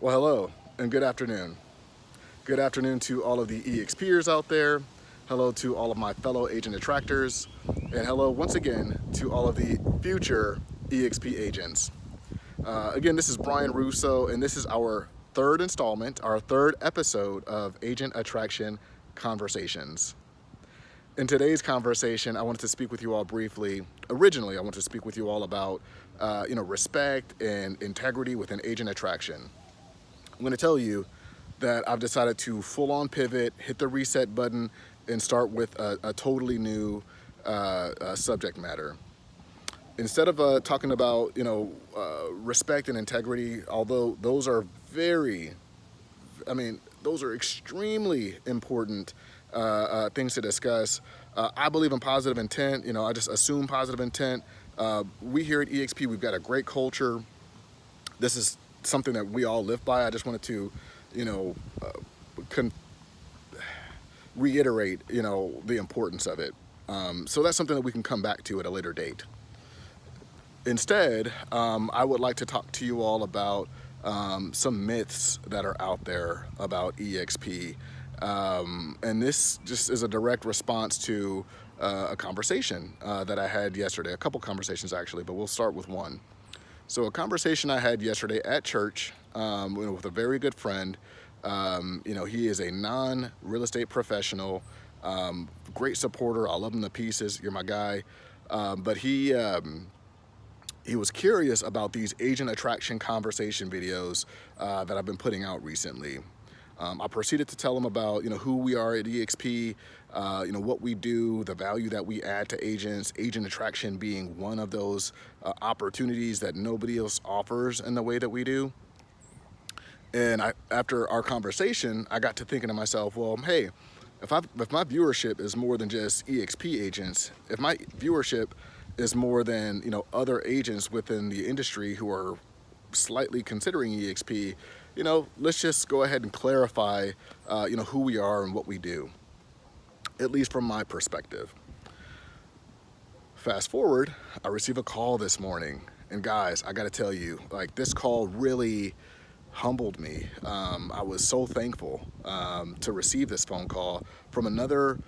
Well, hello and good afternoon. Good afternoon to all of the eXp'ers out there. Hello to all of my fellow agent attractors. And hello once again to all of the future eXp agents. Again, this is Brian Rouseau, and this is our third installment, our third episode of Agent Attraction Conversations. In today's conversation, I wanted to speak with you all briefly. Originally, I wanted to speak with you all about, respect and integrity within agent attraction. I'm going to tell you that I've decided to full on pivot, hit the reset button, and start with a totally new subject matter. Instead of talking about respect and integrity, although those are those are extremely important things to discuss. I believe in positive intent. I just assume positive intent. We here at EXP, we've got a great culture. This is something that we all live by. I just wanted to, you know, uh, con- reiterate, the importance of it. So that's something that we can come back to at a later date. Instead, I would like to talk to you all about some myths that are out there about EXP. And this just is a direct response to a conversation that I had yesterday, a couple conversations actually, but we'll start with one. So a conversation I had yesterday at church with a very good friend. He is a non-real estate professional, great supporter. I love him to pieces. You're my guy. But he was curious about these agent attraction conversation videos that I've been putting out recently. I proceeded to tell him about who we are at EXP, what we do, the value that we add to agents, agent attraction being one of those opportunities that nobody else offers in the way that we do. And after our conversation, I got to thinking to myself, well, hey, if my viewership is more than just EXP agents, if my viewership is more than other agents within the industry who are slightly considering EXP, let's just go ahead and clarify, who we are and what we do, at least from my perspective. Fast forward, I received a call this morning, and guys, I got to tell you, like this call really humbled me. I was so thankful to receive this phone call from another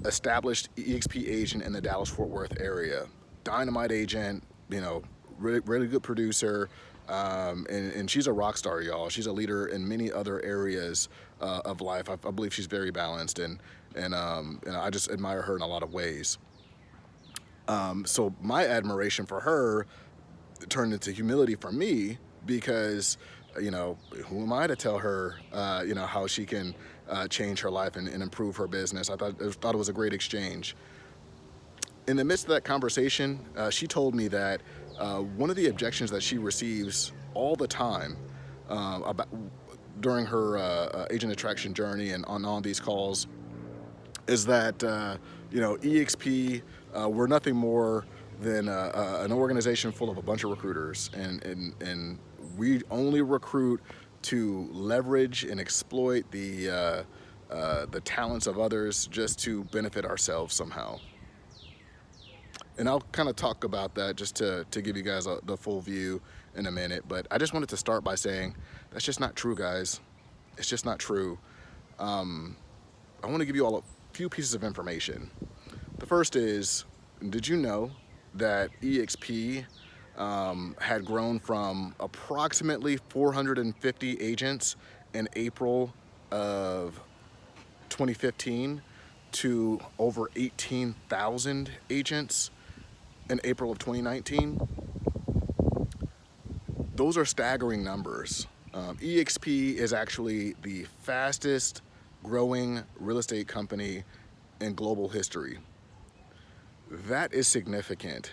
established EXP agent in the Dallas-Fort Worth area. Dynamite agent, really, really good producer, and she's a rock star, y'all. She's a leader in many other areas of life. I believe she's very balanced, and I just admire her in a lot of ways. So my admiration for her turned into humility for me because who am I to tell her how she can change her life and improve her business. I thought it was a great exchange. In the midst of that conversation, she told me that one of the objections that she receives all the time about during her agent attraction journey and on these calls is that EXP, we're nothing more than an organization full of a bunch of recruiters, and we only recruit to leverage and exploit the talents of others just to benefit ourselves somehow. And I'll kind of talk about that just to give you guys the full view in a minute. But I just wanted to start by saying that's just not true, guys. It's just not true. I want to give you all a few pieces of information. The first is, did you know that EXP had grown from approximately 450 agents in April of 2015 to over 18,000 agents in April of 2019? Those are staggering numbers. eXp is actually the fastest growing real estate company in global history. That is significant.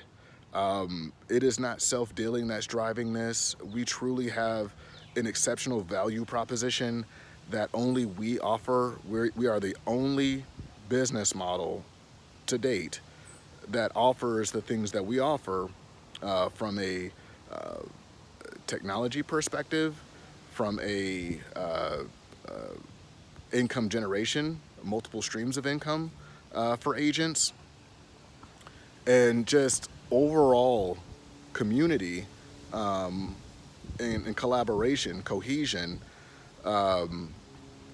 It is not self-dealing that's driving this. We truly have an exceptional value proposition that only we offer. We are the only business model to date that offers the things that we offer from a technology perspective, from a income generation, multiple streams of income for agents, and just overall community and collaboration, cohesion,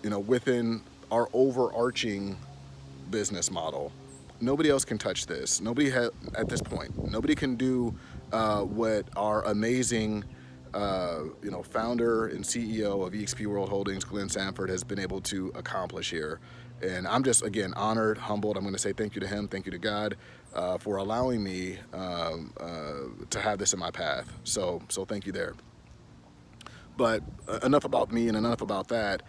within our overarching business model. Nobody else can touch this. At this point, nobody can do what our amazing, founder and CEO of eXp World Holdings, Glenn Sanford, has been able to accomplish here. And I'm just, again, honored, humbled. I'm going to say thank you to him, thank you to God for allowing me to have this in my path. So thank you there. But enough about me and enough about that.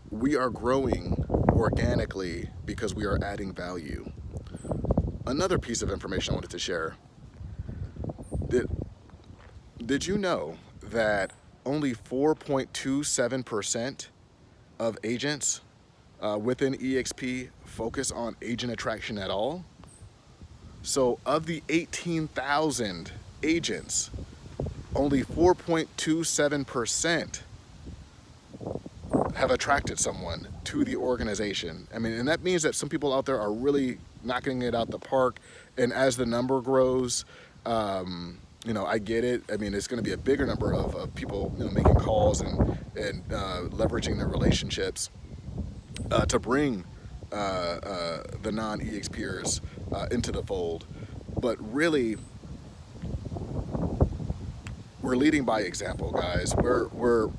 We are growing organically because we are adding value. Another piece of information I wanted to share. Did you know that only 4.27% of agents within eXp focus on agent attraction at all? So of the 18,000 agents, only 4.27% have attracted someone to the organization. I mean, and that means that some people out there are really knocking it out the park. And as the number grows, I get it. I mean, it's going to be a bigger number of people, making calls and leveraging their relationships to bring the non-eXp'ers into the fold. But really, we're leading by example, guys. We're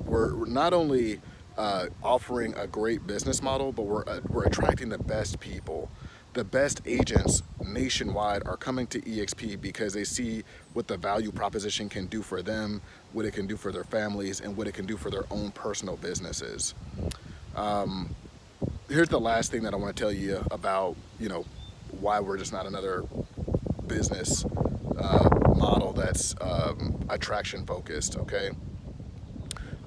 not only offering a great business model, but we're attracting the best people. The best agents nationwide are coming to eXp because they see what the value proposition can do for them, what it can do for their families, and what it can do for their own personal businesses. Here's the last thing that I want to tell you about, why we're just not another business model that's attraction focused, okay?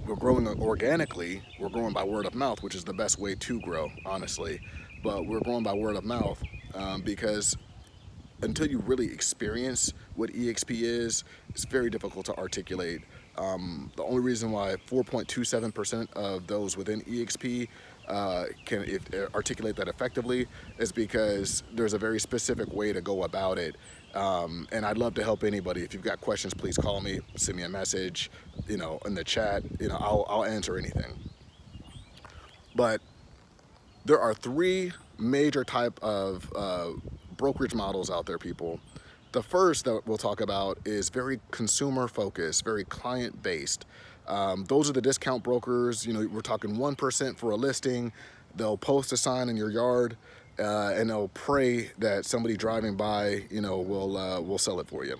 We're growing organically. We're growing by word of mouth, which is the best way to grow, honestly. But we're growing by word of mouth because until you really experience what eXp is, it's very difficult to articulate. The only reason why 4.27% of those within eXp can articulate that effectively is because there's a very specific way to go about it. And I'd love to help anybody. If you've got questions, please call me, send me a message, in the chat. I'll answer anything. But there are three major type of brokerage models out there, people. The first that we'll talk about is very consumer focused, very client based. Those are the discount brokers. We're talking 1% for a listing. They'll post a sign in your yard and they'll pray that somebody driving by, will sell it for you.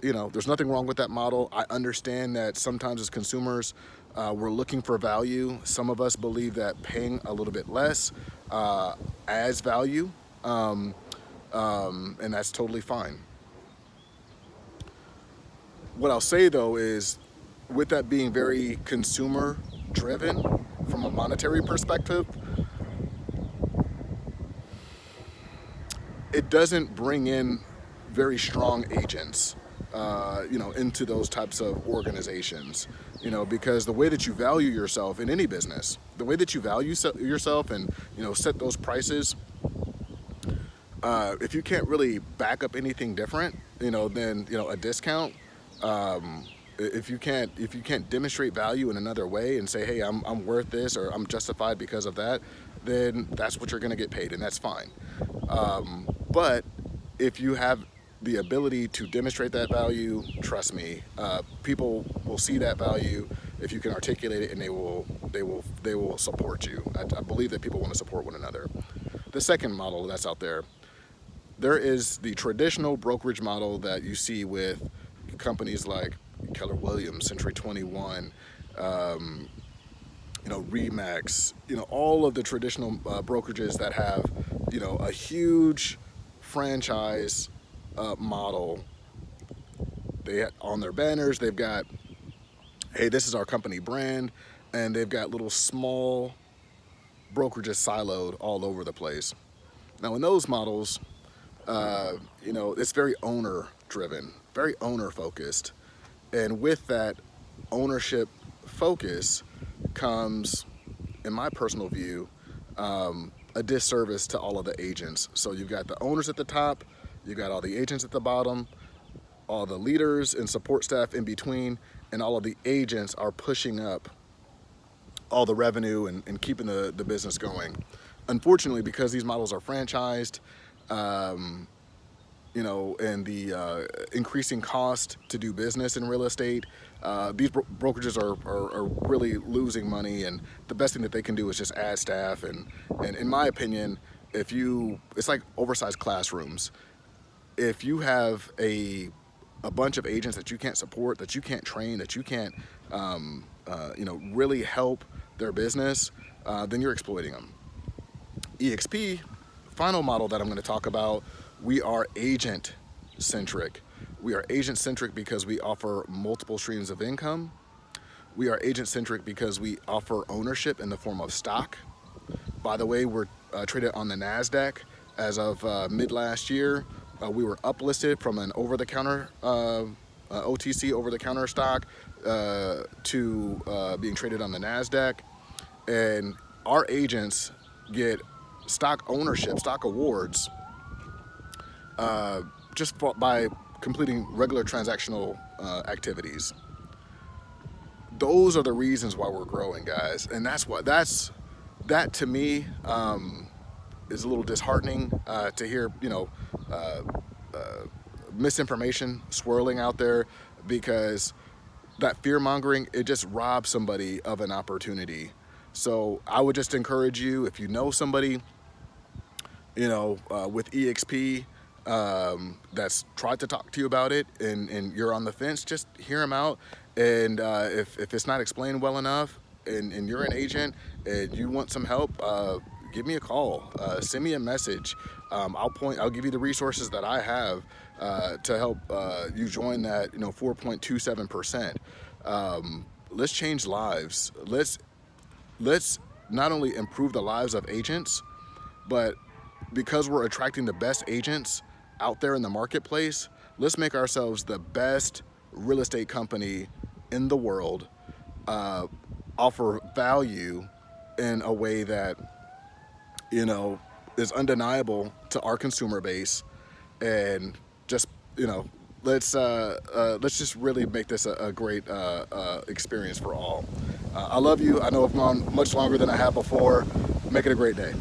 There's nothing wrong with that model. I understand that sometimes as consumers, we're looking for value. Some of us believe that paying a little bit less adds value, and that's totally fine. What I'll say though is, with that being very consumer driven from a monetary perspective, it doesn't bring in very strong agents into those types of organizations, because the way that you value yourself in any business, the way that you value yourself and, set those prices, if you can't really back up anything different, than, a discount, if you can't demonstrate value in another way and say, hey, I'm worth this, or I'm justified because of that, then that's what you're going to get paid, and that's fine. But if you have the ability to demonstrate that value, trust me, people will see that value if you can articulate it, and they will support you. I believe that people want to support one another. The second model that's out there is the traditional brokerage model that you see with companies like Keller Williams, Century 21, Remax, all of the traditional brokerages that have, a huge franchise model. On their banners, they've got, hey, this is our company brand, and they've got little small brokerages siloed all over the place. Now in those models, it's very owner driven, very owner focused. And with that ownership focus comes, in my personal view, a disservice to all of the agents. So you've got the owners at the top, you've got all the agents at the bottom. all the leaders and support staff in between, and all of the agents are pushing up all the revenue and keeping the business going. Unfortunately, because these models are franchised, you know, and the increasing cost to do business in real estate, these brokerages are really losing money, and the best thing that they can do is just add staff. And in my opinion, it's like oversized classrooms. If you have a bunch of agents that you can't support, that you can't train, that you can't, you know, really help their business, then you're exploiting them. eXp, final model that I'm going to talk about, we are agent centric. We are agent centric because we offer multiple streams of income. We are agent centric because we offer ownership in the form of stock. By the way, we're traded on the NASDAQ as of mid last year. We were uplisted from an over-the-counter OTC over-the-counter stock to being traded on the NASDAQ. And our agents get stock ownership, stock awards, just by completing regular transactional activities. Those are the reasons why we're growing, guys. And that to me is a little disheartening to hear, you know, misinformation swirling out there, because that fear mongering, it just robs somebody of an opportunity. So I would just encourage you, if you know somebody, you know, with eXp, that's tried to talk to you about it, and you're on the fence, just hear them out. And if it's not explained well enough, and you're an agent and you want some help, give me a call, send me a message. I'll give you the resources that I have to help you join that, you know, 4.27%. Let's change lives. Let's not only improve the lives of agents, but because we're attracting the best agents out there in the marketplace, let's make ourselves the best real estate company in the world, offer value in a way that, you know, is undeniable to our consumer base, and just, you know, let's just really make this a great experience for all. I love you. I know I've gone much longer than I have before. Make it a great day.